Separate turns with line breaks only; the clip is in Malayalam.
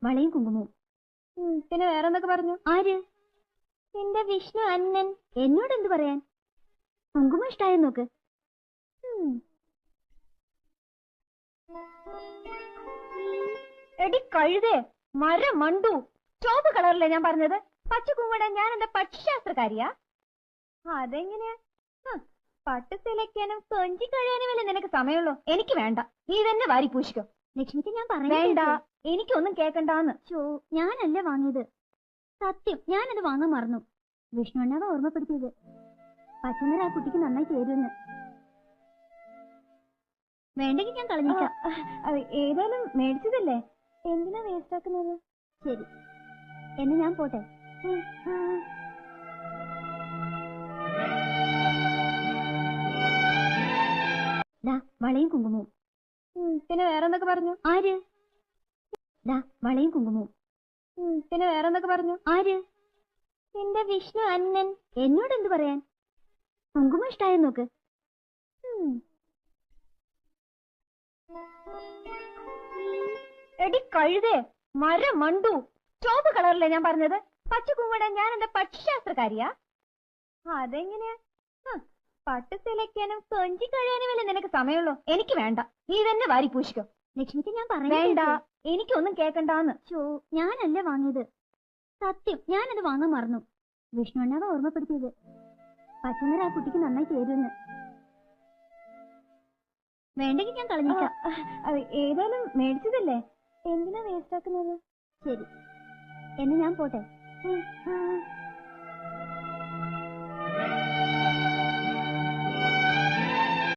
വളയും കുങ്കുമവും.
പിന്നെ വേറെന്തൊക്കെ പറഞ്ഞു?
ആര്?
എന്റെ വിഷ്ണു അന്നൻ.
എന്നോട് എന്ത് പറയാൻ? കുങ്കുമം ഇഷ്ടായോ നോക്ക്.
എടി കഴുതേ, മരം മണ്ടു, ചോപ്പ് കളറല്ലേ ഞാൻ പറഞ്ഞത്? പച്ച കുങ്കുമം ഞാൻ എന്താ പക്ഷിശാസ്ത്രക്കാരിയാ? അതെങ്ങനെയാ? പട്ട് സെലക്ടാനും കൊഞ്ചി കഴിയാനും വല്ല നിനക്ക് സമയമുള്ളൂ. എനിക്ക് വേണ്ട, നീ തന്നെ വാരി പൂശിക്കോ.
ലക്ഷ്മിക്ക് ഞാൻ പറഞ്ഞു.
വേണ്ട, എനിക്കൊന്നും കേക്കണ്ടാന്ന്.
ഞാനല്ല വാങ്ങിയത്, സത്യം. ഞാനത് വാങ്ങാൻ മറന്നു. വിഷ്ണു അണ്ണാവ ഓർമ്മപ്പെടുത്തിയത്. പച്ചനിറ ആ കുട്ടിക്ക് നന്നായി ചേരുമെന്ന്. വേണ്ടെങ്കിൽ ഞാൻ കളഞ്ഞേക്കാം.
ഏതായാലും മേടിച്ചതല്ലേ, എന്തിനാ വേസ്റ്റ് ആക്കുന്നത്?
ശരി, എന്ന് ഞാൻ പോട്ടെ. വളയും കുങ്കുമവും.
പിന്നെ വേറെന്തൊക്കെ പറഞ്ഞു?
ആര്? വളയും കുങ്കുമവും.
പിന്നെ വേറെന്തൊക്കെ പറഞ്ഞു?
ആര്?
എന്റെ വിഷ്ണു അന്നൻ.
എന്നോട് എന്ത് പറയാൻ? കുങ്കുമം ഇഷ്ടായോ നോക്ക്.
എടി കഴുതേ, മരം മണ്ടു, ചോപ്പ് കളറല്ലേ ഞാൻ പറഞ്ഞത്? പച്ച കുങ്കുമം ഞാൻ എന്താ പക്ഷിശാസ്ത്രക്കാരിയാ? അതെങ്ങനെയാ? പട്ട് സെലക്ടാനും കൊഞ്ചി കഴിയാനും വല്ല നിനക്ക് സമയമുള്ളൂ. എനിക്ക് വേണ്ട, നീ തന്നെ വാരി പൂശിക്കോ.
ലക്ഷ്മിക്ക് ഞാൻ പറഞ്ഞു.
വേണ്ട, എനിക്കൊന്നും കേക്കണ്ടാന്ന്.
ഞാനല്ല വാങ്ങിയത്, സത്യം. ഞാനത് വാങ്ങാൻ മറന്നു. വിഷ്ണു അണ്ണാവ ഓർമ്മപ്പെടുത്തിയത്. പച്ചനിറ ആ കുട്ടിക്ക് നന്നായി ചേരുമെന്ന്. വേണ്ടെങ്കിൽ ഞാൻ കളഞ്ഞേക്കാം.
ഏതായാലും മേടിച്ചതല്ലേ, എന്തിനാ വേസ്റ്റ് ആക്കുന്നത്?
ശരി, എന്ന് ഞാൻ പോട്ടെ.